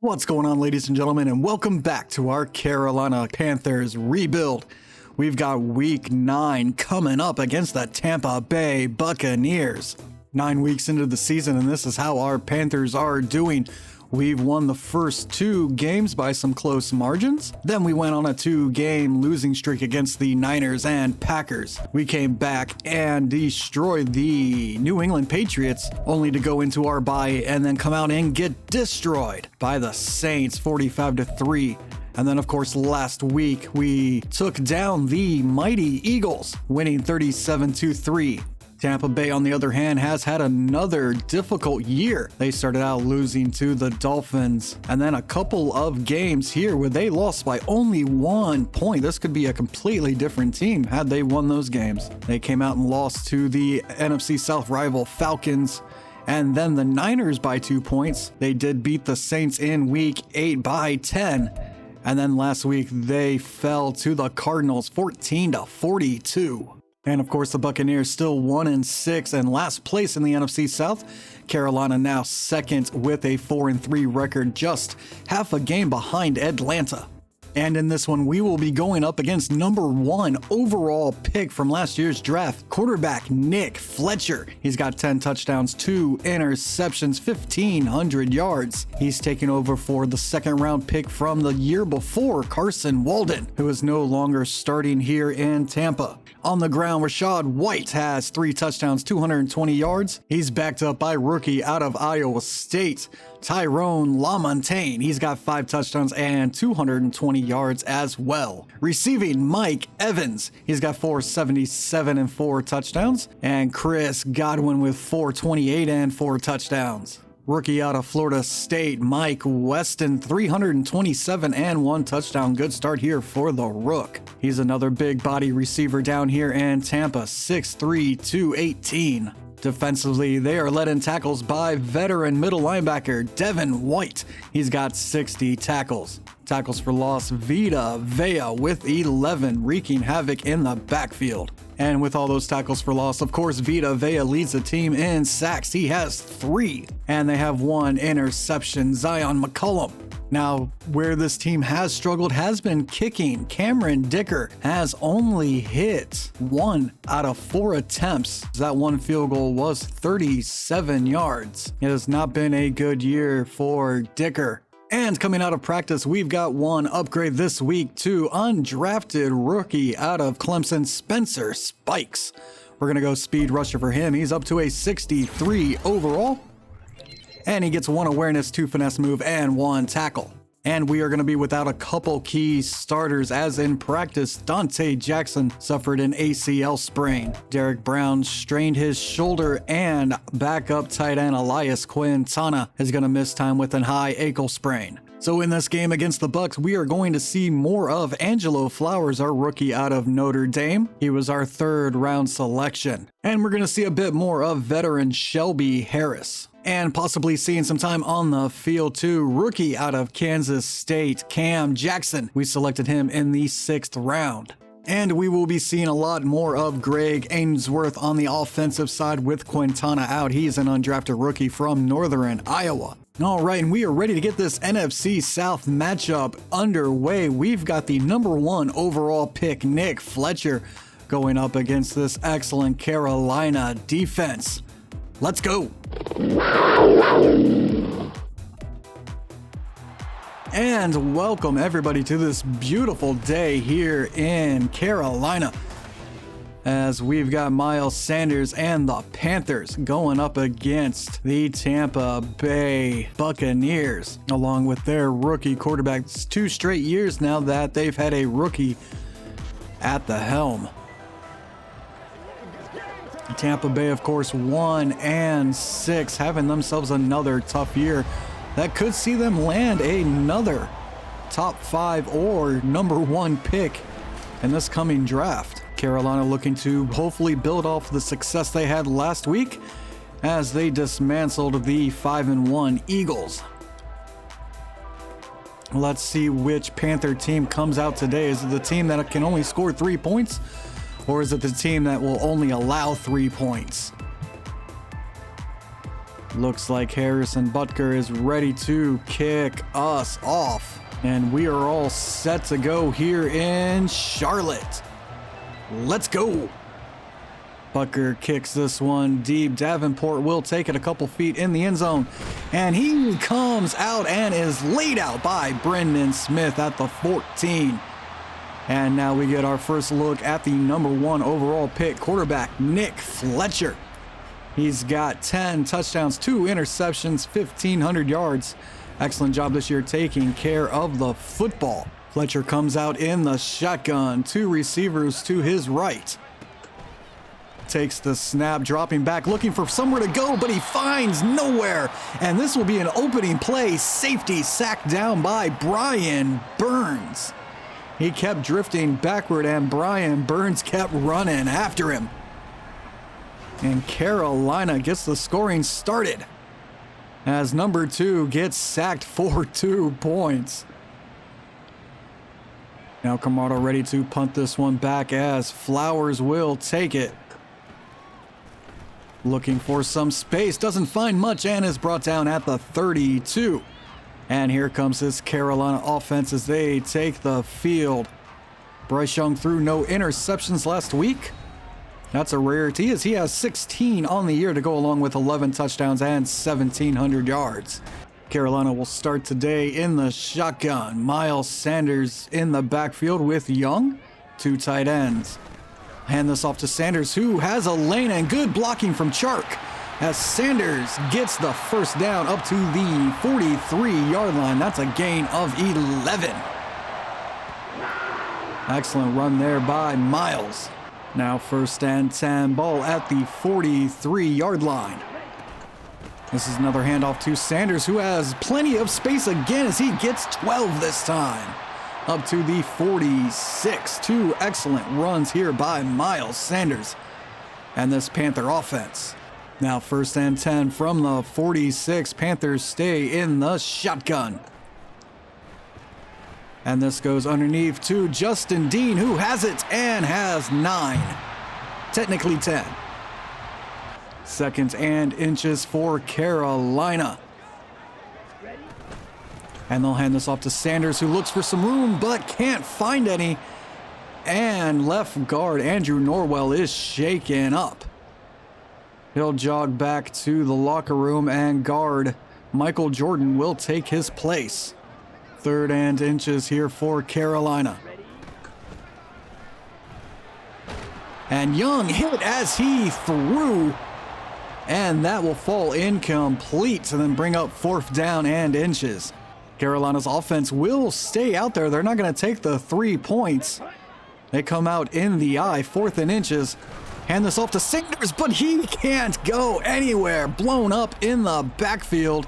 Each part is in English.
What's going on, ladies and gentlemen, and welcome back to our Carolina Panthers rebuild. We've got week 9 coming up against the Tampa Bay Buccaneers. 9 weeks into the season, and this is how our Panthers are doing. We've won the first 2 games by some close margins. Then we went on a 2-game losing streak against the Niners and Packers. We came back and destroyed the New England Patriots, only to go into our bye and then come out and get destroyed by the Saints 45-3. And then, of course, last week we took down the mighty Eagles, winning 37-3. Tampa Bay, on the other hand, has had another difficult year. They started out losing to the Dolphins, and then a couple of games here where they lost by only 1 point. This could be a completely different team had they won those games. They came out and lost to the NFC South rival Falcons, and then the Niners by 2 points. They did beat the Saints in week 8 by 10. And then last week, they fell to the Cardinals 14-42. And of course, the Buccaneers still 1-6 and last place in the NFC South. Carolina now second with a 4-3 record, just half a game behind Atlanta. And in this one, we will be going up against number 1 overall pick from last year's draft, quarterback Nick Fletcher. He's got 10 touchdowns, 2 interceptions, 1,500 yards. He's taking over for the second-round pick from the year before, Carson Walden, who is no longer starting here in Tampa. On the ground, Rashad White has 3 touchdowns, 220 yards. He's backed up by rookie out of Iowa State, Tyrone LaMontagne. He's got 5 touchdowns and 220 yards as well. Receiving, Mike Evans. He's got 477 and 4 touchdowns. And Chris Godwin with 428 and 4 touchdowns. Rookie out of Florida State, Mike Weston, 327 and 1 touchdown. Good start here for the Rook. He's another big body receiver down here in Tampa, 6'3", 218. Defensively, they are led in tackles by veteran middle linebacker Devin White. He's got 60 tackles. Tackles for loss, Vita Vea with 11, wreaking havoc in the backfield. And with all those tackles for loss, of course, Vita Vea leads the team in sacks. He has 3, and they have 1 interception, Zion McCollum. Now, where this team has struggled has been kicking. Cameron Dicker has only hit 1 out of 4 attempts. That 1 field goal was 37 yards. It has not been a good year for Dicker. And coming out of practice, we've got 1 upgrade this week to undrafted rookie out of Clemson, Spencer Spikes. We're going to go speed rusher for him. He's up to a 63 overall. And he gets 1 awareness, 2 finesse move, and 1 tackle. And we are going to be without a couple key starters, as in practice, Dante Jackson suffered an ACL sprain. Derek Brown strained his shoulder, and backup tight end Elias Quintana is going to miss time with an high ankle sprain. So in this game against the Bucs, we are going to see more of Angelo Flowers, our rookie out of Notre Dame. He was our 3rd round selection. And we're going to see a bit more of veteran Shelby Harris. And possibly seeing some time on the field too, rookie out of Kansas State, Cam Jackson. We selected him in the 6th round. And we will be seeing a lot more of Greg Ainsworth on the offensive side with Quintana out. He's an undrafted rookie from Northern Iowa. All right, and we are ready to get this NFC South matchup underway. We've got the number 1 overall pick, Nick Fletcher, going up against this excellent Carolina defense. Let's go. And welcome everybody to this beautiful day here in Carolina, as we've got Miles Sanders and the Panthers going up against the Tampa Bay Buccaneers, along with their rookie quarterbacks. 2 straight years now that they've had a rookie at the helm. Tampa Bay, of course, 1-6, having themselves another tough year that could see them land another top 5 or number 1 pick in this coming draft. Carolina looking to hopefully build off the success they had last week as they dismantled the 5-1 Eagles. Let's see which Panther team comes out today. Is it the team that can only score 3 points? Or is it the team that will only allow 3 points? Looks like Harrison Butker is ready to kick us off. And we are all set to go here in Charlotte. Let's go. Butker kicks this one deep. Davenport will take it a couple feet in the end zone. And he comes out and is laid out by Brendan Smith at the 14. And now we get our first look at the number 1 overall pick quarterback, Nick Fletcher. He's got 10 touchdowns, 2 interceptions, 1,500 yards. Excellent job this year taking care of the football. Fletcher comes out in the shotgun, 2 receivers to his right. Takes the snap, dropping back, looking for somewhere to go, but he finds nowhere. And this will be an opening play. Safety sacked down by Brian Burns. He kept drifting backward, and Brian Burns kept running after him. And Carolina gets the scoring started as number 2 gets sacked for 2 points. Now Camardo ready to punt this one back as Flowers will take it. Looking for some space, doesn't find much, and is brought down at the 32. And here comes this Carolina offense as they take the field. Bryce Young threw no interceptions last week. That's a rarity as he has 16 on the year to go along with 11 touchdowns and 1,700 yards. Carolina will start today in the shotgun. Miles Sanders in the backfield with Young, 2 tight ends. Hand this off to Sanders, who has a lane, and good blocking from Chark as Sanders gets the first down up to the 43-yard line. That's a gain of 11. Excellent run there by Miles. Now 1st and 10, ball at the 43-yard line. This is another handoff to Sanders, who has plenty of space again as he gets 12 this time. Up to the 46. 2 excellent runs here by Miles Sanders and this Panther offense. Now 1st and 10 from the 46. Panthers stay in the shotgun. And this goes underneath to Justin Dean, who has it and has 9. Technically 10. 2nd and inches for Carolina. And they'll hand this off to Sanders, who looks for some room but can't find any. And left guard Andrew Norwell is shaken up. He'll jog back to the locker room, and guard Michael Jordan will take his place. 3rd and inches here for Carolina. And Young hit as he threw. And that will fall incomplete and then bring up 4th down and inches. Carolina's offense will stay out there. They're not going to take the 3 points. They come out in the eye, 4th and inches. Hand this off to Sanders, but he can't go anywhere. Blown up in the backfield.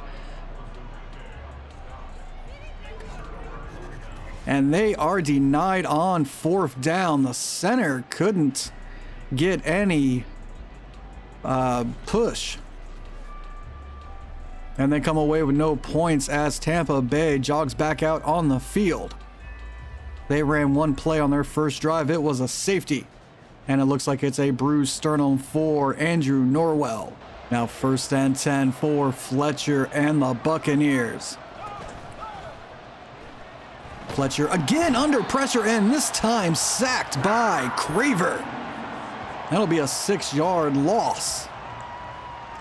And they are denied on 4th down. The center couldn't get any push. And they come away with no points as Tampa Bay jogs back out on the field. They ran 1 play on their first drive. It was a safety. And it looks like it's a bruised sternum for Andrew Norwell. Now 1st and 10 for Fletcher and the Buccaneers. Fletcher again under pressure, and this time sacked by Craver. That'll be a 6-yard loss,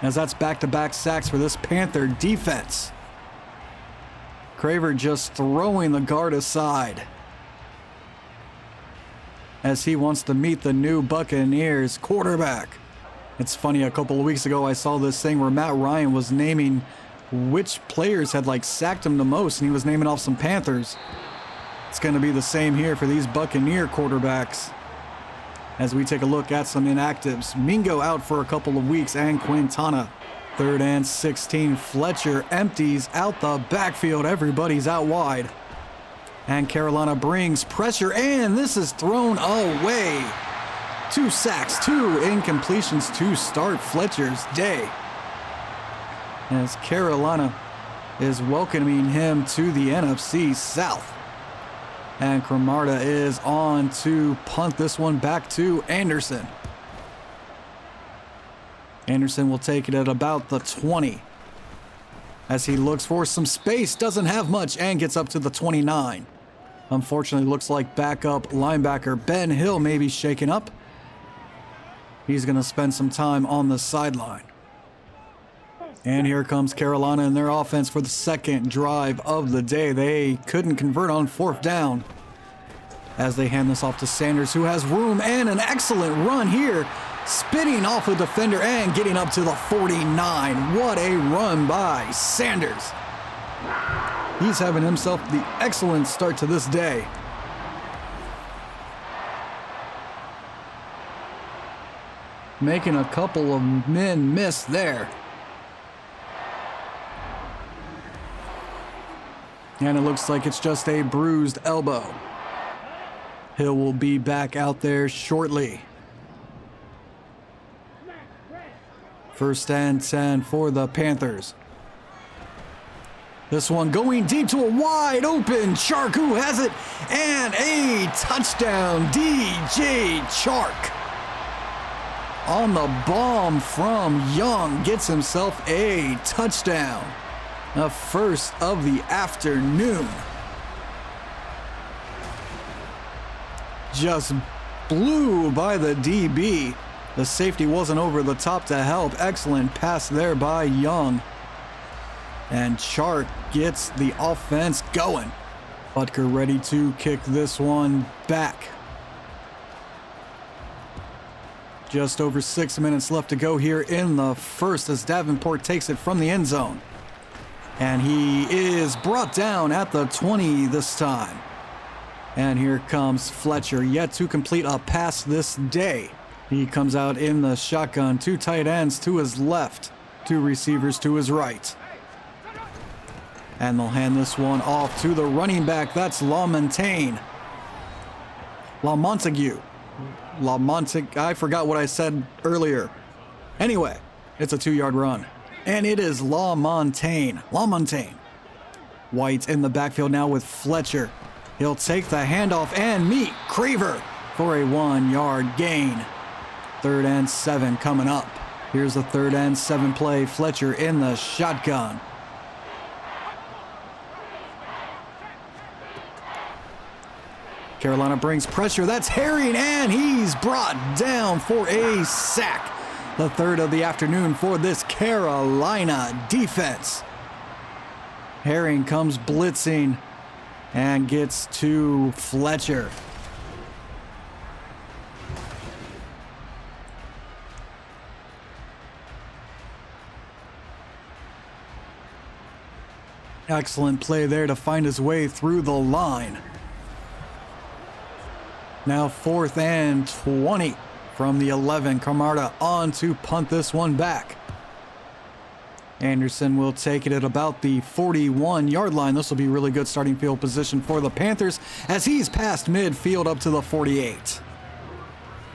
as that's back-to-back sacks for this Panther defense. Craver just throwing the guard aside as he wants to meet the new Buccaneers quarterback. It's funny, a couple of weeks ago I saw this thing where Matt Ryan was naming which players had sacked him the most, and he was naming off some Panthers. It's going to be the same here for these Buccaneer quarterbacks as we take a look at some inactives. Mingo out for a couple of weeks, and Quintana. 3rd and 16. Fletcher empties out the backfield. Everybody's out wide. And Carolina brings pressure, and this is thrown away. 2 sacks, 2 incompletions to start Fletcher's day, as Carolina is welcoming him to the NFC South. And Cromartie is on to punt this one back to Anderson. Anderson will take it at about the 20. as he looks for some space, doesn't have much, and gets up to the 29. Unfortunately, looks like backup linebacker Ben Hill may be shaken up. He's going to spend some time on the sideline. And here comes Carolina in their offense for the second drive of the day. They couldn't convert on fourth down as they hand this off to Sanders, who has room and an excellent run here, spinning off a defender and getting up to the 49. What a run by Sanders. He's having himself the excellent start to this day. Making a couple of men miss there. And it looks like it's just a bruised elbow. Hill will be back out there shortly. 1st and 10 for the Panthers. This one going deep to a wide open Chark, who has it, and a touchdown. DJ Chark on the bomb from Young gets himself a touchdown. The first of the afternoon. Just blew by the DB. The safety wasn't over the top to help. Excellent pass there by Young. And Chark gets the offense going. Butker ready to kick this one back. Just over 6 minutes left to go here in the first as Davenport takes it from the end zone. And he is brought down at the 20 this time. And here comes Fletcher, yet to complete a pass this day. He comes out in the shotgun, 2 tight ends to his left, 2 receivers to his right. And they'll hand this one off to the running back. That's LaMontagne. I forgot what I said earlier. Anyway, it's a 2-yard run. And it is LaMontagne. White in the backfield now with Fletcher. He'll take the handoff and meet Craver for a 1-yard gain. 3rd and 7 coming up. Here's the 3rd and 7 play. Fletcher in the shotgun. Carolina brings pressure. That's Herring, and he's brought down for a sack. The 3rd of the afternoon for this Carolina defense. Herring comes blitzing and gets to Fletcher. Excellent play there to find his way through the line. Now 4th and 20 from the 11. Camarda on to punt this one back. Anderson will take it at about the 41-yard line. This will be really good starting field position for the Panthers as he's past midfield up to the 48.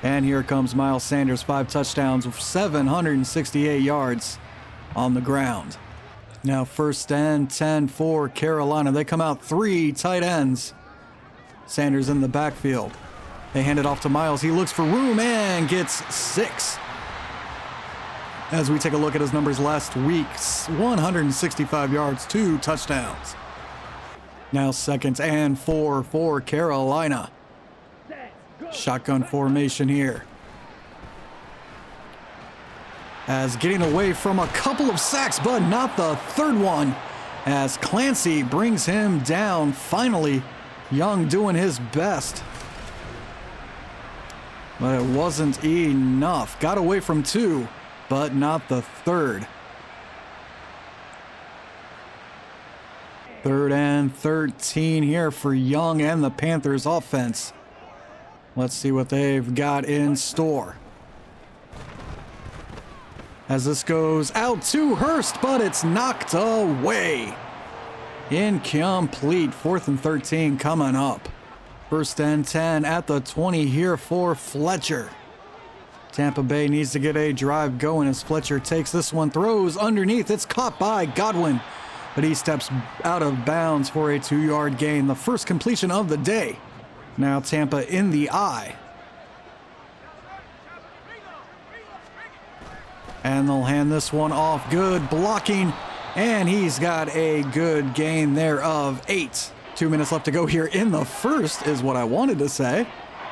And here comes Miles Sanders, 5 touchdowns, 768 yards on the ground. Now 1st and 10 for Carolina. They come out 3 tight ends. Sanders in the backfield. They hand it off to Miles. He looks for room and gets 6. As we take a look at his numbers last week, 165 yards, 2 touchdowns. Now 2nd and 4 for Carolina. Shotgun formation here. As getting away from a couple of sacks, but not the 3rd one, as Clancy brings him down finally. Young doing his best. But it wasn't enough. Got away from 2, but not the 3rd. 3rd and 13 here for Young and the Panthers offense. Let's see what they've got in store. As this goes out to Hurst, but it's knocked away. Incomplete. 4th and 13 coming up. 1st and 10 at the 20 here for Fletcher. Tampa Bay needs to get a drive going as Fletcher takes this one, throws underneath. It's caught by Godwin, but he steps out of bounds for a 2-yard gain. The first completion of the day. Now Tampa in the eye. And they'll hand this one off. Good blocking And he's got a good gain there of 8. 2 minutes left to go here in the first is what I wanted to say.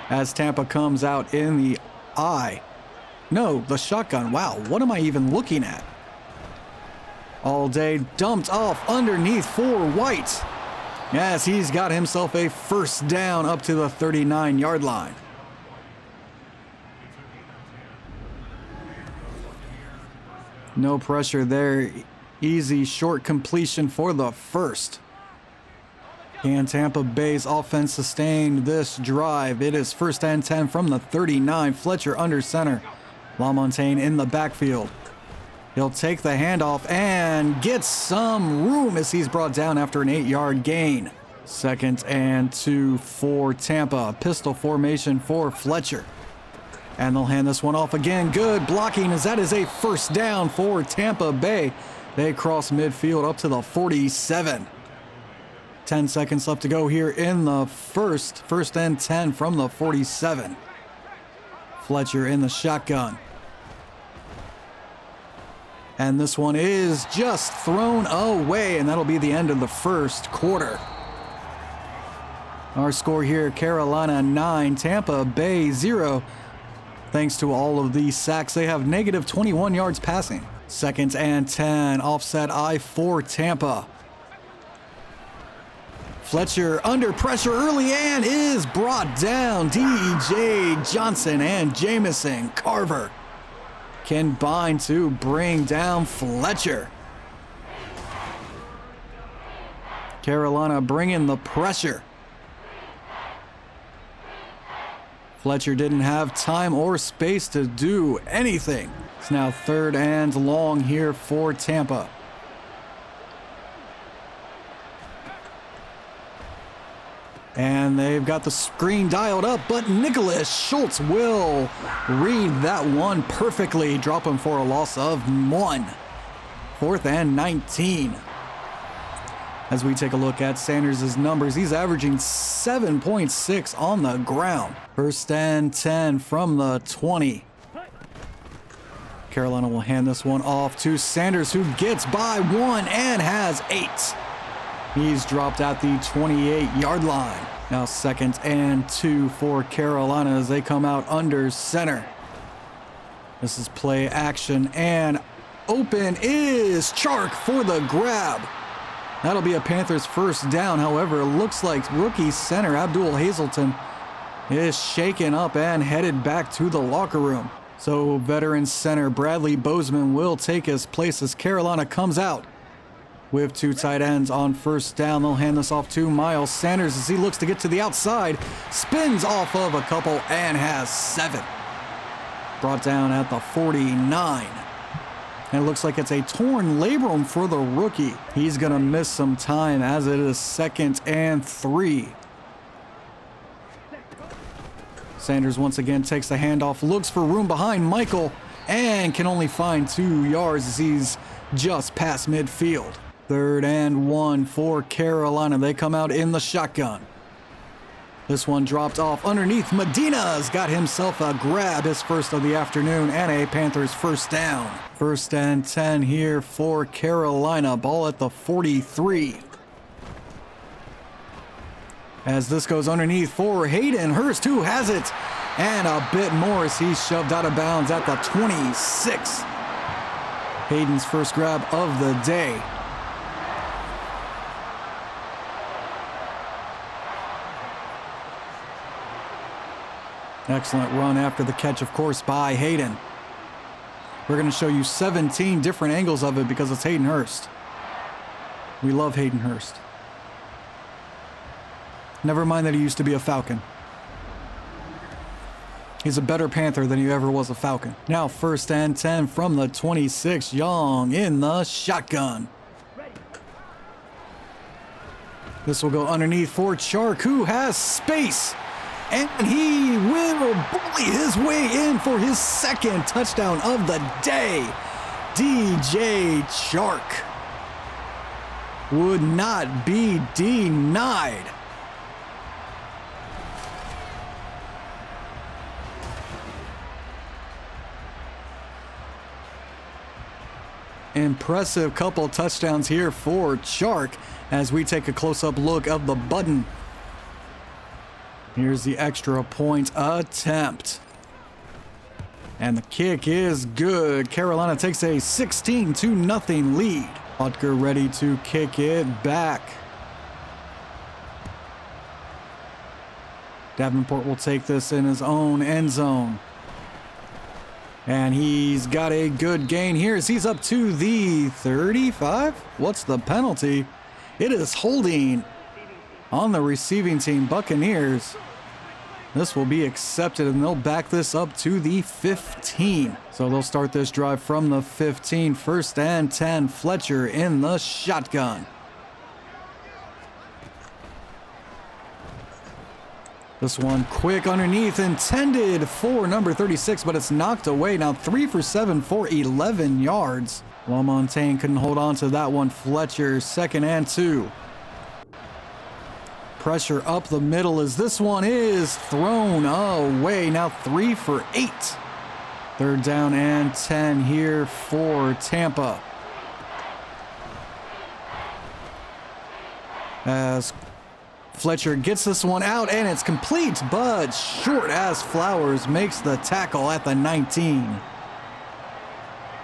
As Tampa comes out in the eye. No, the shotgun. Wow, what am I even looking at? All day dumped off underneath for White. Yes, he's got himself a first down up to the 39-yard line. No pressure there. Easy short completion for the first. Can Tampa Bay's offense sustain this drive? It is first and 10 from the 39. Fletcher under center. LaMontagne in the backfield. He'll take the handoff and get some room as he's brought down after an 8-yard gain. Second and 2 for Tampa. Pistol formation for Fletcher. And they'll hand this one off again. Good blocking as that is a first down for Tampa Bay. They cross midfield up to the 47. 10 seconds left to go here in the first. First and 10 from the 47. Fletcher in the shotgun. And this one is just thrown away, and that'll be the end of the first quarter. Our score here, Carolina 9, Tampa Bay 0. Thanks to all of these sacks, they have negative 21 yards passing. Second and 10, offset I for Tampa. Fletcher under pressure early and is brought down. DJ Johnson and Jamison Carver combine to bring down Fletcher. Carolina bringing the pressure. Fletcher didn't have time or space to do anything. It's now third and long here for Tampa. And they've got the screen dialed up, but Nicholas Schultz will read that one perfectly, drop him for a loss of 1. Fourth and 19. As we take a look at Sanders' numbers, he's averaging 7.6 on the ground. First and 10 from the 20. Carolina will hand this one off to Sanders, who gets by 1 and has 8. He's dropped at the 28-yard line. Now second and 2 for Carolina as they come out under center. This is play action, and open is Chark for the grab. That'll be a Panthers first down. However, it looks like rookie center Abdul Hazelton is shaken up and headed back to the locker room. So veteran center Bradley Bozeman will take his place as Carolina comes out with 2 tight ends on first down. They'll hand this off to Miles Sanders as he looks to get to the outside. Spins off of a couple and has 7. Brought down at the 49. And it looks like it's a torn labrum for the rookie. He's going to miss some time as it is second and 3. Sanders once again takes the handoff, looks for room behind Michael, and can only find 2 yards as he's just past midfield. Third and 1 for Carolina. They come out in the shotgun. This one dropped off underneath. Medina's got himself a grab, his first of the afternoon, and a Panthers first down. First and 10 here for Carolina. Ball at the 43. As this goes underneath for Hayden Hurst, who has it, and a bit more as he's shoved out of bounds at the 26. Hayden's first grab of the day. Excellent run after the catch, of course, by Hayden. We're going to show you 17 different angles of it because it's Hayden Hurst. We love Hayden Hurst. Never mind that he used to be a Falcon. He's a better Panther than he ever was a Falcon. Now first and 10 from the 26. Young in the shotgun. This will go underneath for Chark, who has space. And he will bully his way in for his second touchdown of the day. DJ Chark would not be denied. Impressive couple touchdowns here for Chark as we take a close-up look of the button. Here's the extra point attempt. And the kick is good. Carolina takes a 16-0 lead. Butker ready to kick it back. Davenport will take this in his own end zone. And he's got a good gain here as he's up to the 35. What's the penalty? It is holding on the receiving team, Buccaneers. This will be accepted, and they'll back this up to the 15. So they'll start this drive from the 15. 1st and 10, Fletcher in the shotgun. This one quick underneath, intended for number 36, but it's knocked away. Now 3 for 7 for 11 yards. LaMontagne couldn't hold on to that one. Fletcher, 2nd and 2. Pressure up the middle as this one is thrown away. Now 3 for 8. 3rd down and 10 here for Tampa. As Fletcher gets this one out and it's complete, but short as Flowers makes the tackle at the 19.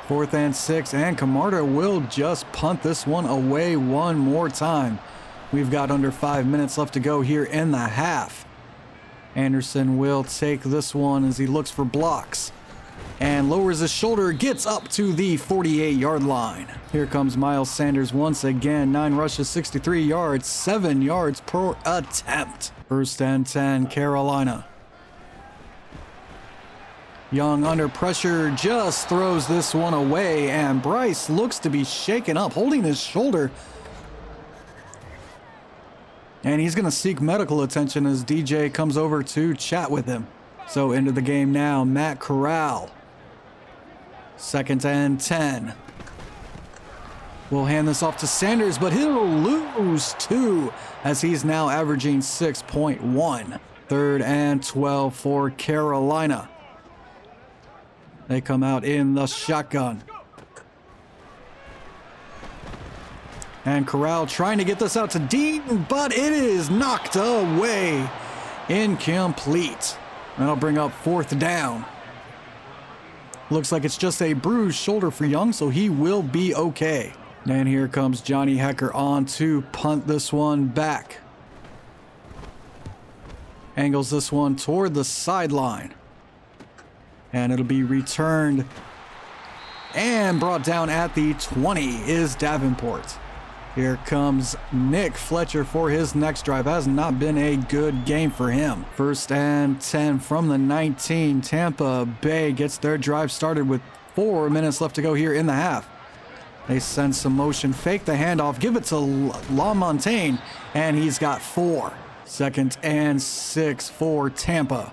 4th and 6, and Camarda will just punt this one away one more time. We've got under 5 minutes left to go here in the half. Anderson will take this one as he looks for blocks and lowers his shoulder, gets up to the 48-yard line. Here comes Miles Sanders once again. 9 rushes, 63 yards, 7 yards per attempt. 1st and 10, Carolina. Young under pressure just throws this one away, and Bryce looks to be shaken up, holding his shoulder. And he's going to seek medical attention as DJ comes over to chat with him. So into the game now, Matt Corral. 2nd and 10. We'll hand this off to Sanders, but he'll lose 2 as he's now averaging 6.1. 3rd and 12 for Carolina. They come out in the shotgun. And Corral trying to get this out to Dean, but it is knocked away. Incomplete. That'll bring up 4th down. Looks like it's just a bruised shoulder for Young, so he will be okay. And here comes Johnny Hecker on to punt this one back. Angles this one toward the sideline. And it'll be returned and brought down at the 20 is Davenport. Here comes Nick Fletcher for his next drive. Has not been a good game for him. 1st and 10 from the 19. Tampa Bay gets their drive started with 4 minutes left to go here in the half. They send some motion, fake the handoff, give it to LaMontagne, and he's got 4. 2nd and 6 for Tampa.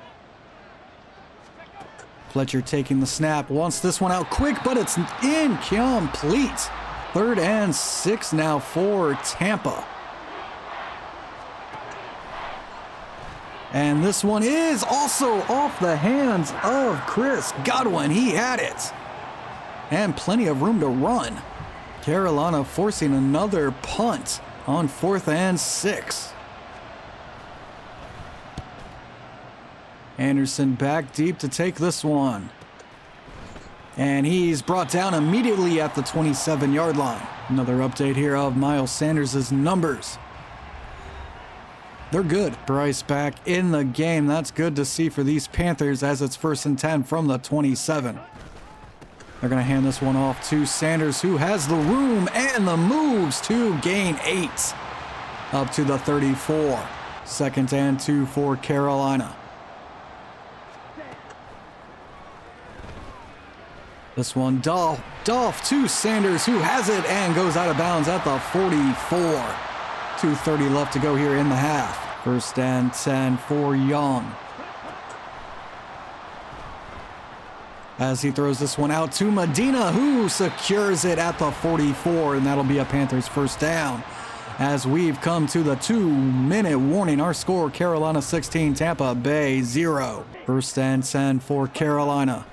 Fletcher taking the snap, wants this one out quick, but it's incomplete. 3rd and 6 now for Tampa. And this one is also off the hands of Chris Godwin. He had it. And plenty of room to run. Carolina forcing another punt on 4th and 6. Anderson back deep to take this one. And he's brought down immediately at the 27-yard line. Another update here of Miles Sanders' numbers. They're good. Bryce back in the game. That's good to see for these Panthers as it's 1st and 10 from the 27. They're going to hand this one off to Sanders, who has the room and the moves to gain 8. Up to the 34. 2nd and 2 for Carolina. This one, Dolph to Sanders, who has it and goes out of bounds at the 44. 2:30 left to go here in the half. 1st and 10 for Young. As he throws this one out to Medina, who secures it at the 44, and that'll be a Panthers 1st down. As we've come to the 2-minute warning, our score, Carolina 16, Tampa Bay 0. 1st and 10 for Carolina.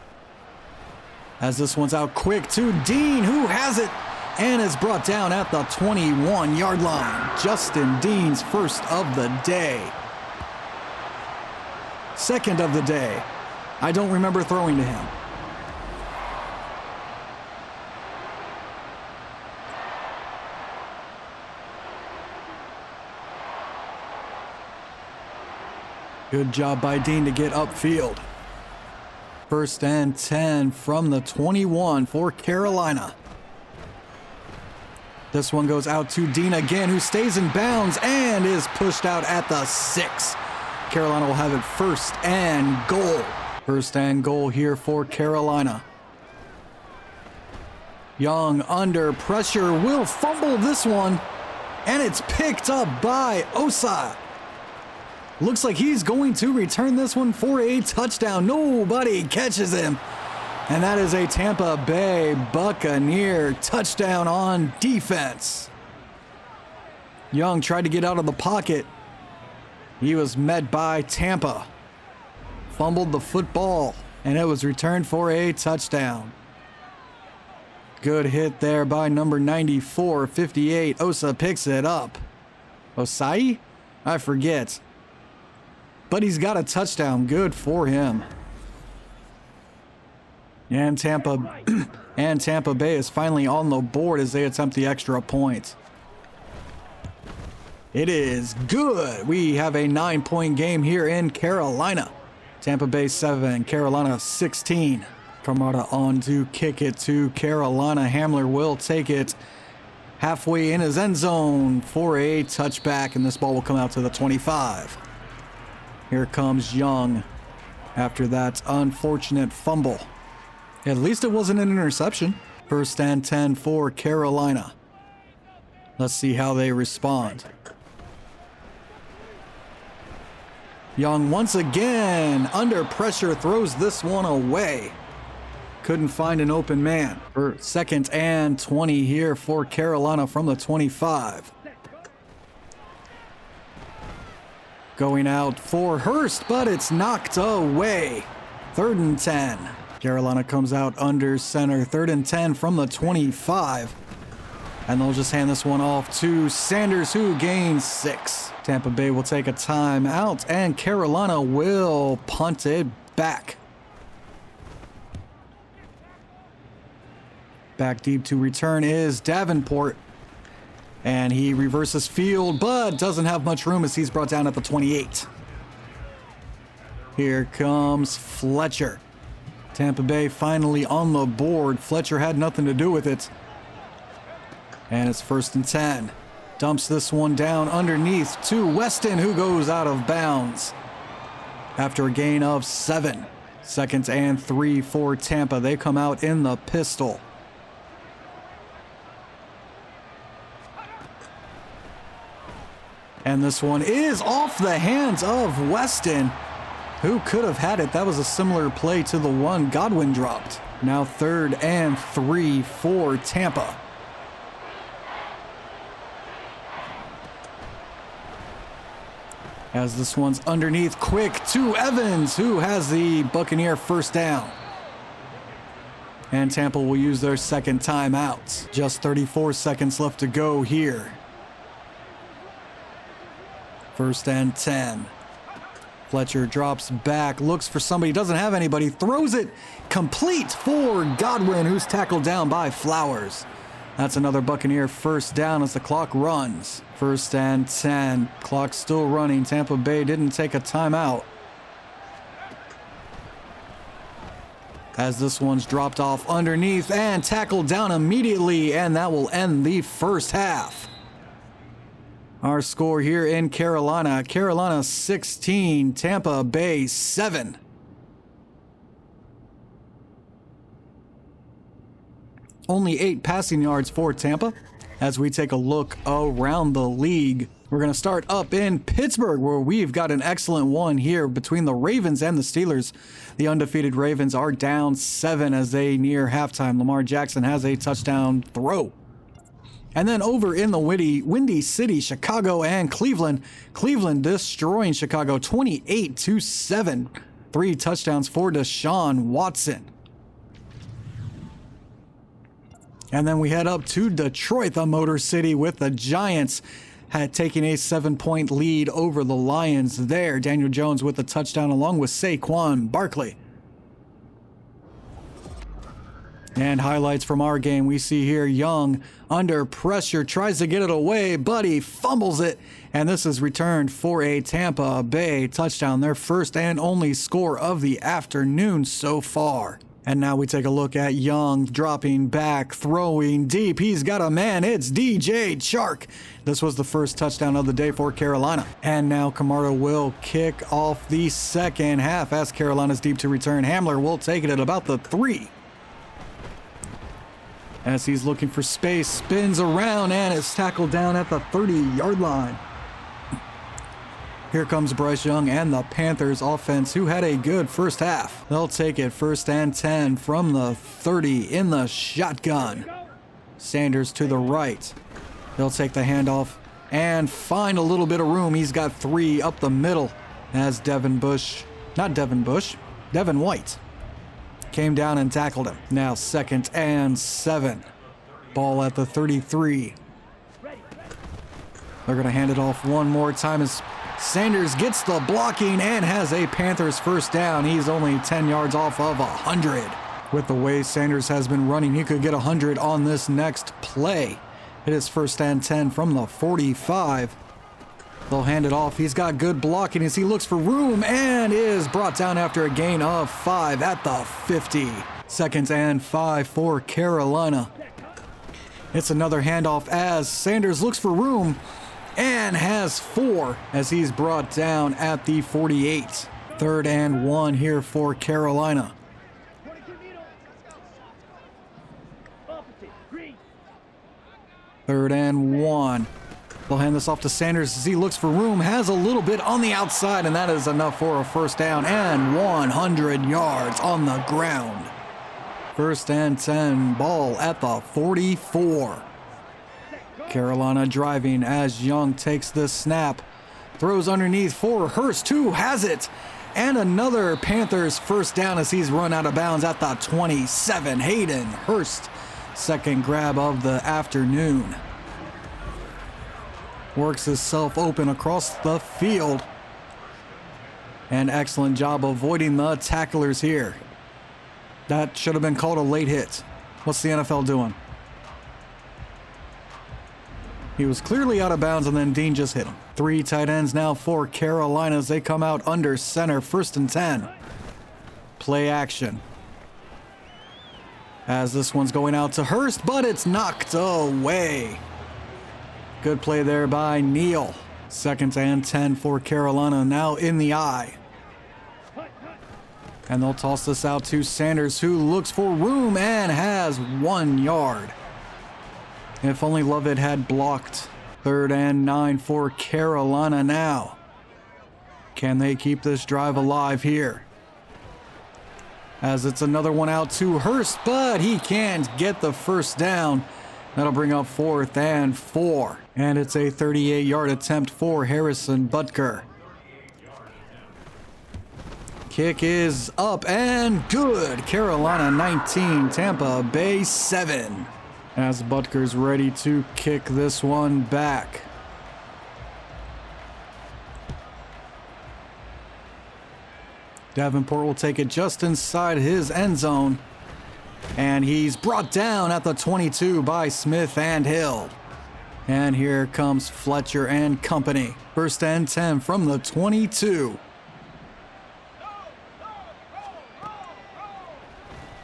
As this one's out quick to Dean, who has it and is brought down at the 21-yard line. Justin Dean's first of the day. Second of the day. I don't remember throwing to him. Good job by Dean to get upfield. First and 10 from the 21 for Carolina. This one goes out to Dean again, who stays in bounds and is pushed out at the 6. Carolina will have it first and goal. First and goal here for Carolina. Young under pressure will fumble this one, and it's picked up by Osa. Looks like he's going to return this one for a touchdown. Nobody catches him. And that is a Tampa Bay Buccaneer touchdown on defense. Young tried to get out of the pocket. He was met by Tampa. Fumbled the football, and it was returned for a touchdown. Good hit there by number 94, 58. Osa picks it up. Osai? I forget. But he's got a touchdown. Good for him. And Tampa Bay is finally on the board as they attempt the extra point. It is good. We have a 9-point game here in Carolina. Tampa Bay 7, Carolina 16. Kamada on to kick it to Carolina. Hamler will take it halfway in his end zone for a touchback, and this ball will come out to the 25. Here comes Young after that unfortunate fumble. At least it wasn't an interception. First and 10 for Carolina. Let's see how they respond. Young once again under pressure throws this one away. Couldn't find an open man. For second and 20 here for Carolina from the 25. Going out for Hurst, but it's knocked away. Third and 10. Carolina comes out under center. Third and 10 from the 25. And they'll just hand this one off to Sanders, who gains 6. Tampa Bay will take a timeout, and Carolina will punt it back. Back deep to return is Davenport. And he reverses field, but doesn't have much room as he's brought down at the 28. Here comes Fletcher. Tampa Bay finally on the board. Fletcher had nothing to do with it. And it's first and 10. Dumps this one down underneath to Weston, who goes out of bounds after a gain of 7. Second and 3 for Tampa. They come out in the pistol. And this one is off the hands of Weston, who could have had it. That was a similar play to the one Godwin dropped. Now third and 3 for Tampa. As this one's underneath quick to Evans, who has the Buccaneer first down. And Tampa will use their second timeout. Just 34 seconds left to go here. First and 10. Fletcher drops back, looks for somebody, doesn't have anybody, throws it complete for Godwin, who's tackled down by Flowers. That's another Buccaneer first down as the clock runs. First and 10. Clock still running. Tampa Bay didn't take a timeout. As this one's dropped off underneath and tackled down immediately, and that will end the first half. Our score here in Carolina. Carolina 16, Tampa Bay 7. Only 8 passing yards for Tampa. As we take a look around the league, we're going to start up in Pittsburgh, where we've got an excellent one here between the Ravens and the Steelers. The undefeated Ravens are down 7 as they near halftime. Lamar Jackson has a touchdown throw. And then over in the Windy City, Chicago and Cleveland. Cleveland destroying Chicago 28-7. 3 touchdowns for Deshaun Watson. And then we head up to Detroit, the Motor City, with the Giants had taken a 7-point lead over the Lions there. Daniel Jones with a touchdown along with Saquon Barkley. And highlights from our game, we see here Young under pressure, tries to get it away, but he fumbles it. And this is returned for a Tampa Bay touchdown, their first and only score of the afternoon so far. And now we take a look at Young dropping back, throwing deep. He's got a man. It's DJ Chark. This was the first touchdown of the day for Carolina. And now Camardo will kick off the second half as Carolina's deep to return. Hamler will take it at about the 3. As he's looking for space, spins around and is tackled down at the 30-yard line. Here comes Bryce Young and the Panthers offense, who had a good first half. They'll take it 1st and 10 from the 30 in the shotgun. Sanders to the right. He'll take the handoff and find a little bit of room. He's got 3 up the middle as Devin White came down and tackled him. Now 2nd and 7. Ball at the 33. They're going to hand it off one more time as Sanders gets the blocking and has a Panthers first down. He's only 10 yards off of 100. With the way Sanders has been running, he could get 100 on this next play. It is 1st and 10 from the 45. They'll hand it off. He's got good blocking as he looks for room and is brought down after a gain of 5 at the 50. 2nd and 5 for Carolina. It's another handoff as Sanders looks for room and has 4 as he's brought down at the 48. 3rd and 1 here for Carolina. Third and 1. They'll hand this off to Sanders as he looks for room, has a little bit on the outside, and that is enough for a first down and 100 yards on the ground. 1st and 10, ball at the 44. Carolina driving as Young takes the snap, throws underneath for Hurst, who has it, and another Panthers first down as he's run out of bounds at the 27. Hayden Hurst, second grab of the afternoon. Works himself open across the field. An excellent job avoiding the tacklers here. That should have been called a late hit. What's the NFL doing? He was clearly out of bounds and then Dean just hit him. 3 tight ends now for Carolina as they come out under center. 1st and 10. Play action. As this one's going out to Hurst, but it's knocked away. Good play there by Neal. 2nd and 10 for Carolina, now in the eye. And they'll toss this out to Sanders, who looks for room and has 1 yard. If only Lovett had blocked. 3rd and 9 for Carolina now. Can they keep this drive alive here? As it's another one out to Hurst, but he can't get the first down. That'll bring up 4th and 4. And it's a 38-yard attempt for Harrison Butker. Kick is up and good. Carolina 19, Tampa Bay 7. As Butker's ready to kick this one back. Davenport will take it just inside his end zone. And he's brought down at the 22 by Smith and Hill. And here comes Fletcher and company. 1st and 10 from the 22.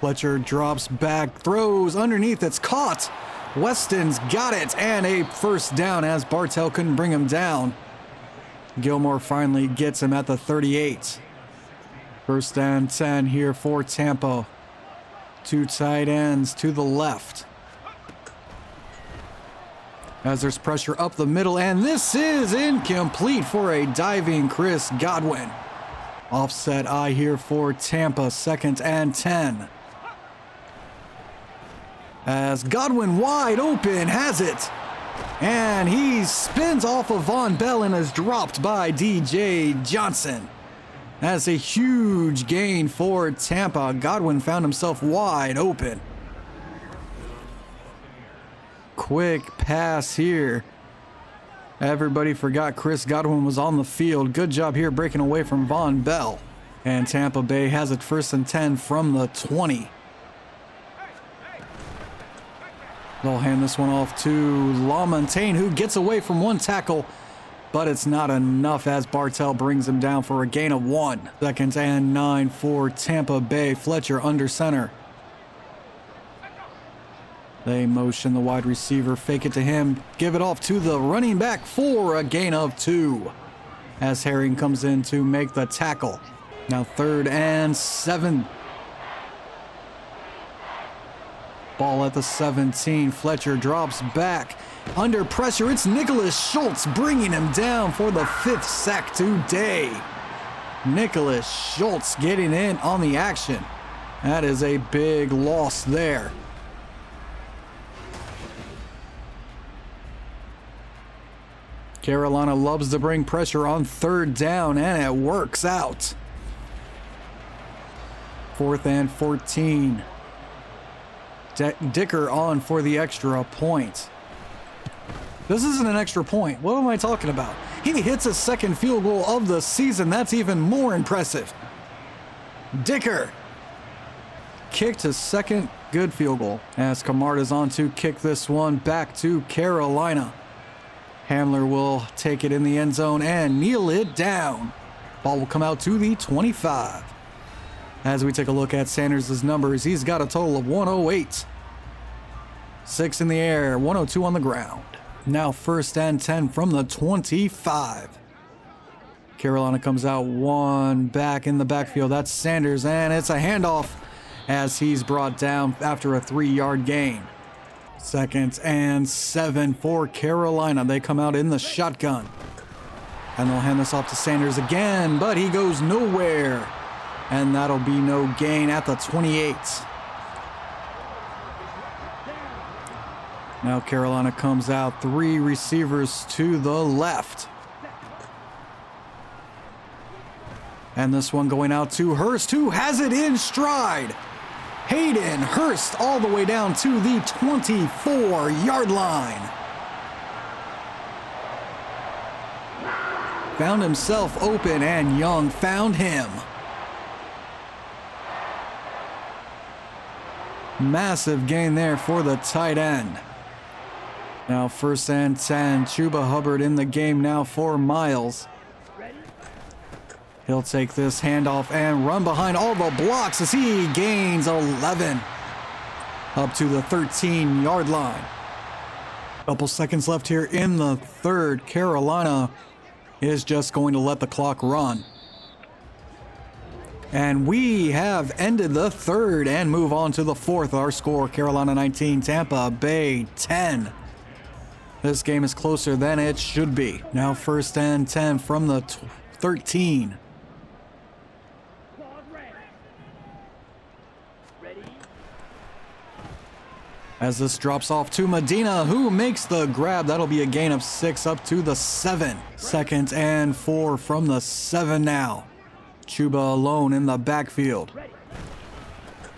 Fletcher drops back, throws underneath, it's caught. Weston's got it, and a first down as Bartell couldn't bring him down. Gilmore finally gets him at the 38. 1st and 10 here for Tampa. 2 tight ends to the left. As there's pressure up the middle, and this is incomplete for a diving Chris Godwin. Offset eye here for Tampa, 2nd and 10. As Godwin wide open has it. And he spins off of Von Bell and is dropped by DJ Johnson. That's a huge gain for Tampa. Godwin found himself wide open. quick pass here. Everybody forgot Chris Godwin was on the field. Good job here breaking away from Von Bell. And Tampa Bay has it 1st and 10 from the 20. They'll hand this one off to LaMontagne, who gets away from one tackle, but it's not enough as Bartell brings him down for a gain of 1. 2nd and 9 for Tampa Bay. Fletcher under center. They motion the wide receiver, fake it to him, give it off to the running back for a gain of 2. As Herring comes in to make the tackle. Now 3rd and 7. Ball at the 17. Fletcher drops back. Under pressure, it's Nicholas Schultz bringing him down for the 5th sack today. Nicholas Schultz getting in on the action. That is a big loss there. Carolina loves to bring pressure on 3rd down, and it works out. 4th and 14. Dicker on for the extra point. This isn't an extra point. What am I talking about? He hits his 2nd field goal of the season. That's even more impressive. Dicker kicked his 2nd good field goal as Camarda's on to kick this one back to Carolina. Hamler will take it in the end zone and kneel it down. Ball will come out to the 25. As we take a look at Sanders' numbers, he's got a total of 108. 6 in the air, 102 on the ground. Now 1st and 10 from the 25. Carolina comes out 1 back in the backfield. That's Sanders, and it's a handoff as he's brought down after a 3-yard gain. 2nd and 7 for Carolina. They come out in the shotgun. And they'll hand this off to Sanders again, but he goes nowhere. And that'll be no gain at the 28. Now Carolina comes out 3 receivers to the left. And this one going out to Hurst, who has it in stride. Hayden Hurst all the way down to the 24-yard line. Found himself open, and Young found him. Massive gain there for the tight end. Now 1st and 10. Chuba Hubbard in the game now for Miles. He'll take this handoff and run behind all the blocks as he gains 11. Up to the 13-yard line. Couple seconds left here in the 3rd. Carolina is just going to let the clock run. And we have ended the 3rd and move on to the 4th. Our score, Carolina 19, Tampa Bay 10. This game is closer than it should be. Now 1st and 10 from the 13. As this drops off to Medina, who makes the grab. That'll be a gain of 6 up to the 7. 2nd and 4 from the 7 now. Chuba alone in the backfield.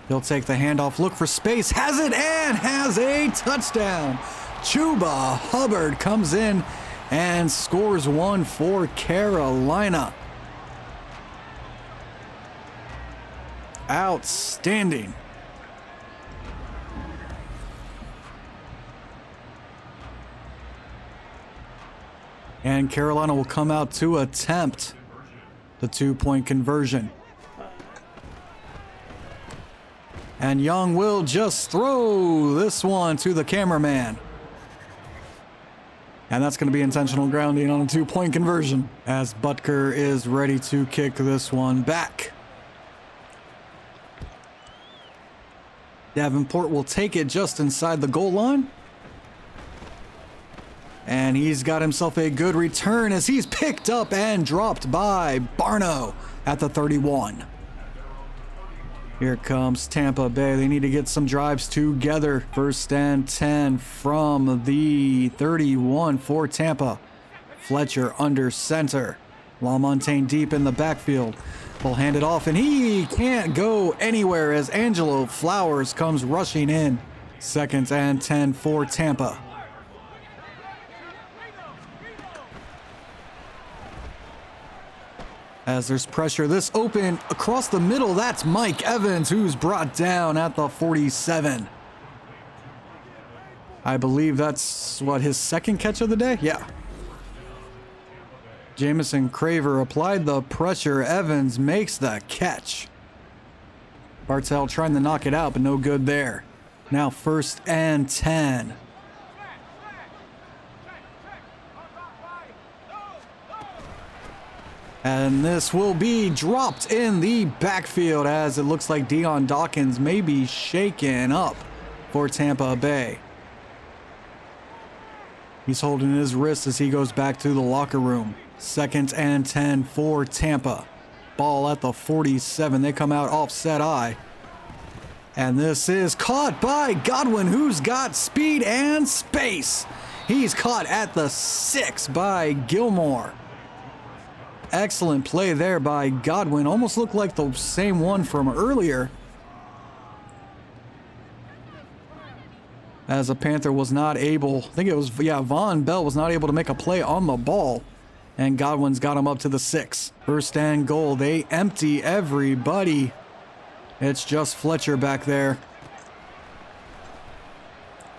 He'll take the handoff, look for space, has it, and has a touchdown. Chuba Hubbard comes in and scores 1 for Carolina. Outstanding. And Carolina will come out to attempt the 2-point conversion. And Young will just throw this one to the cameraman. And that's going to be intentional grounding on a 2-point conversion as Butker is ready to kick this one back. Davenport will take it just inside the goal line. And he's got himself a good return as he's picked up and dropped by Barno at the 31. Here comes Tampa Bay. They need to get some drives together. 1st and 10 from the 31 for Tampa. Fletcher under center. LaMontagne deep in the backfield. Will hand it off, and he can't go anywhere as Angelo Flowers comes rushing in. 2nd and 10 for Tampa. As there's pressure, this open across the middle, that's Mike Evans, who's brought down at the 47. I believe that's, what, his second catch of the day? Yeah. Jamison Craver applied the pressure. Evans makes the catch. Bartell trying to knock it out, but no good there. Now 1st and 10. And this will be dropped in the backfield as it looks like Deion Dawkins may be shaken up for Tampa Bay. He's holding his wrist as he goes back to the locker room. 2nd and 10 for Tampa. Ball at the 47. They come out offset eye. And this is caught by Godwin, who's got speed and space. He's caught at the 6 by Gilmore. Excellent play there by Godwin. Almost looked like the same one from earlier. As a Panther was not able, I think it was, Von Bell was not able to make a play on the ball. And Godwin's got him up to the 6. 1st and goal. They empty everybody. It's just Fletcher back there.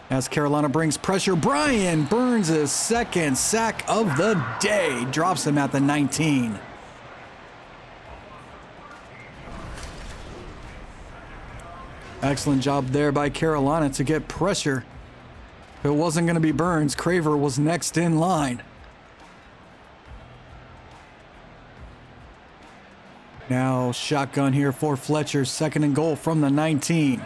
As Carolina brings pressure, Brian Burns' his 2nd sack of the day. Drops him at the 19. Excellent job there by Carolina to get pressure. If it wasn't going to be Burns, Craver was next in line. Now shotgun here for Fletcher. 2nd and goal from the 19.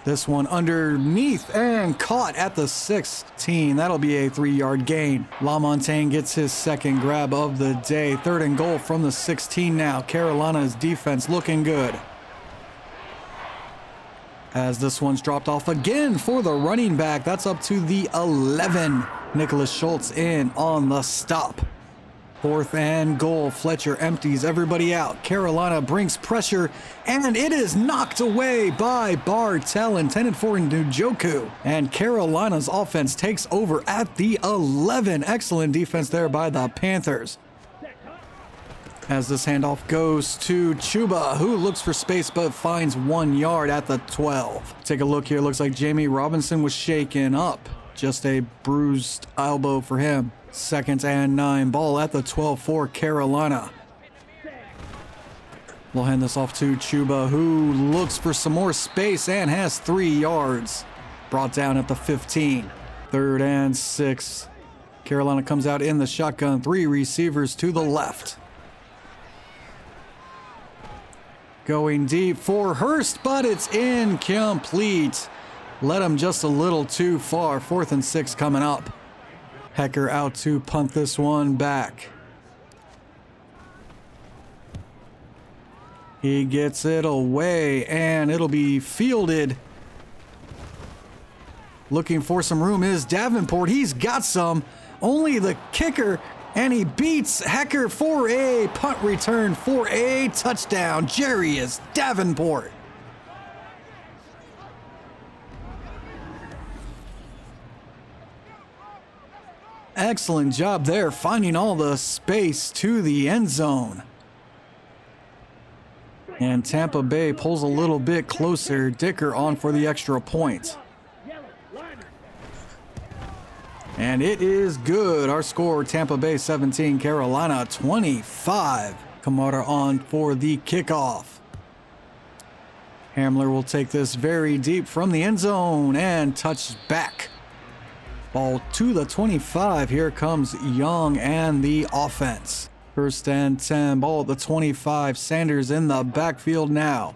This one underneath and caught at the 16. That'll be a 3-yard gain. LaMontagne gets his 2nd grab of the day. 3rd and goal from the 16 now. Carolina's defense looking good. As this one's dropped off again for the running back. That's up to the 11. Nicholas Schultz in on the stop. 4th and goal. Fletcher empties everybody out. Carolina brings pressure, and it is knocked away by Bartell, intended for Njoku. And Carolina's offense takes over at the 11. Excellent defense there by the Panthers. As this handoff goes to Chuba, who looks for space but finds 1 yard at the 12. Take a look here. Looks like Jamie Robinson was shaken up. Just a bruised elbow for him. 2nd and 9. Ball at the 12 for Carolina. We'll hand this off to Chuba, who looks for some more space and has 3 yards. Brought down at the 15. 3rd and 6. Carolina comes out in the shotgun. 3 receivers to the left. Going deep for Hurst, but it's incomplete. Led him just a little too far. 4th and 6 coming up. Hecker out to punt this one back. He gets it away, and it'll be fielded. Looking for some room is Davenport. He's got some. Only the kicker, and he beats Hecker for a punt return for a touchdown. Jarius Davenport. Excellent job there, finding all the space to the end zone. And Tampa Bay pulls a little bit closer. Dicker on for the extra point. And it is good. Our score, Tampa Bay 17, Carolina 25. Kamara on for the kickoff. Hamler will take this very deep from the end zone and touch back. Ball to the 25. Here comes Young and the offense. 1st and 10. Ball at the 25. Sanders in the backfield now.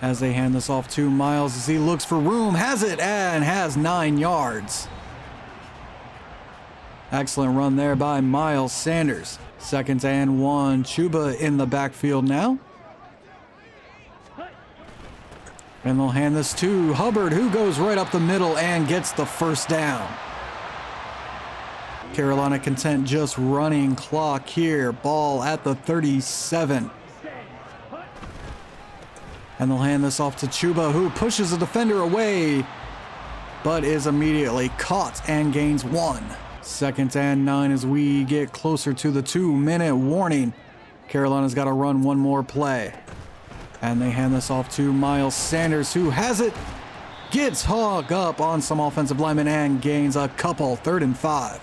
As they hand this off to Miles as he looks for room. Has it and has 9 yards. Excellent run there by Miles Sanders. 2nd and 1. Chuba in the backfield now. And they'll hand this to Hubbard, who goes right up the middle and gets the 1st down. Carolina content just running clock here. Ball at the 37. And they'll hand this off to Chuba, who pushes a defender away, but is immediately caught and gains 1. 2nd and 9 as we get closer to the 2-minute warning. Carolina's got to run one more play. And they hand this off to Miles Sanders, who has it. Gets hung up on some offensive linemen and gains a couple. 3rd and 5.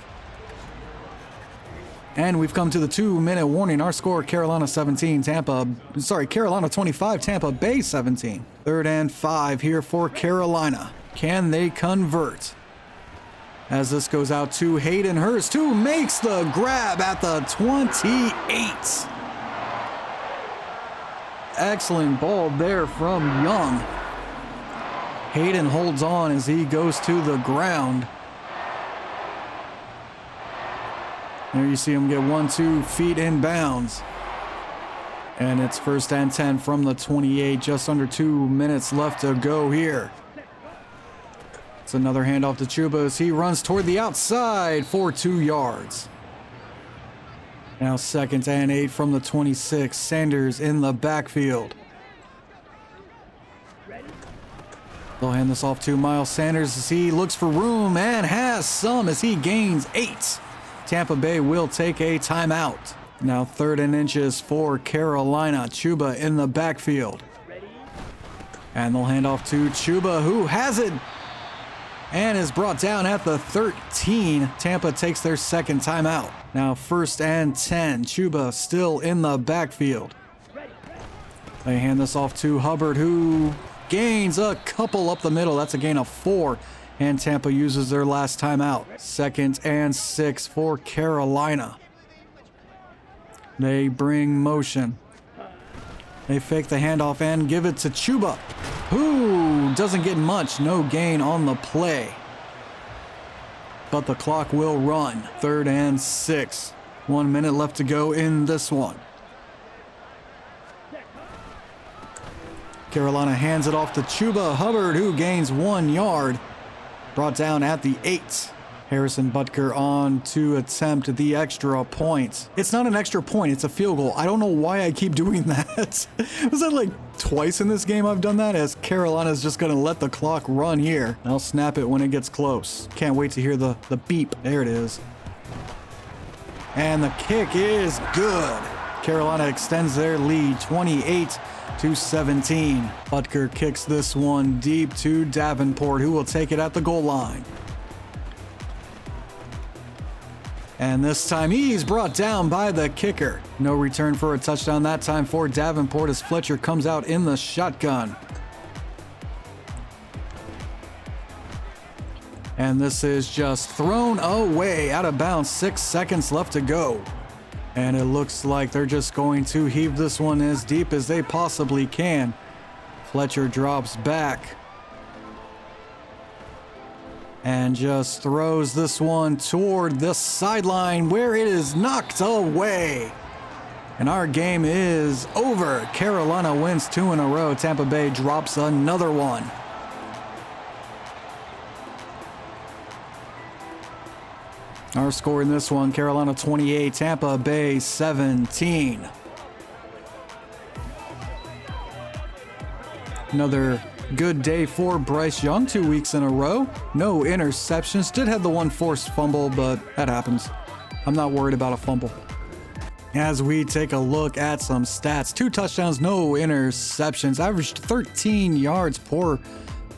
And we've come to the 2-minute warning. Our score, Carolina 25, Tampa Bay 17. 3rd and 5 here for Carolina. Can they convert? As this goes out to Hayden Hurst, who makes the grab at the 28. Excellent ball there from Young. Hayden holds on as he goes to the ground. There you see him get 1-2 feet in bounds. And it's 1st and 10 from the 28. Just under 2 minutes left to go here. It's another handoff to Chuba as he runs toward the outside for 2 yards. Now 2nd and 8 from the 26. Sanders in the backfield. They'll hand this off to Miles Sanders as he looks for room and has some as he gains 8. Tampa Bay will take a timeout. Now 3rd and inches for Carolina. Chuba in the backfield. And they'll hand off to Chuba, who has it and is brought down at the 13. Tampa takes their 2nd timeout. Now 1st and 10. Chuba still in the backfield. They hand this off to Hubbard, who gains a couple up the middle. That's a gain of 4. And Tampa uses their last timeout. 2nd and 6 for Carolina. They bring motion. They fake the handoff and give it to Chuba, who doesn't get much. No gain on the play. But the clock will run. 3rd and 6. 1 minute left to go in this one. Carolina hands it off to Chuba Hubbard, who gains 1 yard. Brought down at the 8. Harrison Butker on to attempt the extra point. It's not an extra point, it's a field goal. I don't know why I keep doing that. Was that like twice in this game I've done that? As Carolina's just gonna let the clock run here. I'll snap it when it gets close. Can't wait to hear the beep. There it is. And the kick is good. Carolina extends their lead 28-17. Butker kicks this one deep to Davenport, who will take it at the goal line. And this time he's brought down by the kicker. No return for a touchdown that time for Davenport as Fletcher comes out in the shotgun. And this is just thrown away out of bounds. 6 seconds left to go. And it looks like they're just going to heave this one as deep as they possibly can. Fletcher drops back and just throws this one toward the sideline where it is knocked away. And our game is over. Carolina wins 2 in a row. Tampa Bay drops another one. Our score in this one, Carolina 28, Tampa Bay 17. Another good day for Bryce Young, 2 weeks in a row. No interceptions. Did have the one forced fumble, but that happens. I'm not worried about a fumble. As we take a look at some stats, 2 touchdowns, no interceptions. Averaged 13 yards per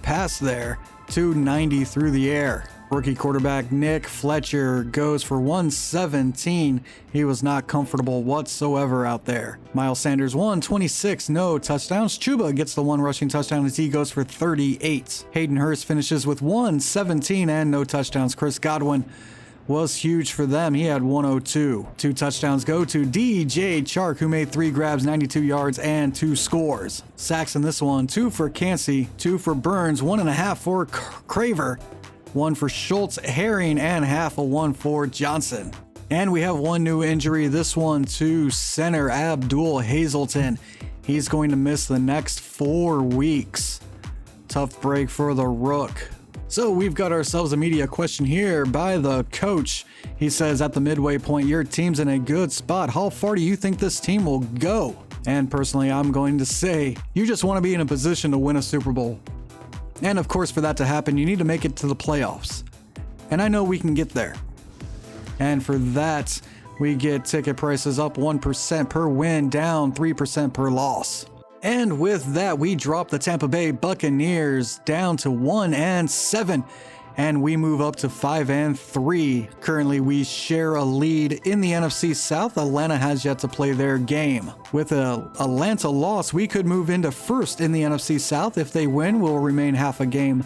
pass there. 290 through the air. Rookie quarterback Nick Fletcher goes for 117. He was not comfortable whatsoever out there. Miles Sanders 126, no touchdowns. Chuba gets the 1 rushing touchdown as he goes for 38. Hayden Hurst finishes with 117 and no touchdowns. Chris Godwin was huge for them. He had 102. 2 touchdowns go to DJ Chark, who made 3 grabs, 92 yards, and 2 scores. Sacks in this one, 2 for Cansey, 2 for Burns, 1.5 for Craver, 1 for Schultz, Herring, and half a 1 for Johnson. And we have 1 new injury, this one to center Abdul Hazelton. He's going to miss the next 4 weeks. Tough break for the Rook. So we've got ourselves a media question here by the coach. He says, at the midway point, your team's in a good spot. How far do you think this team will go? And personally, I'm going to say, you just want to be in a position to win a Super Bowl. And of course, for that to happen, you need to make it to the playoffs. And I know we can get there. And for that, we get ticket prices up 1% per win, down 3% per loss. And with that, we drop the Tampa Bay Buccaneers down to 1-7, and we move up to 5-3. Currently, we share a lead in the NFC South. Atlanta has yet to play their game. With a Atlanta loss, we could move into first in the NFC South. If they win, we'll remain half a game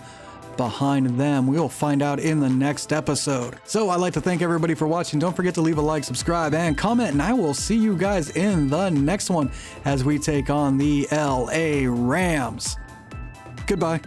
behind them. We'll find out in the next episode. So I'd like to thank everybody for watching. Don't forget to leave a like, subscribe, and comment, and I will see you guys in the next one as we take on the LA Rams. Goodbye.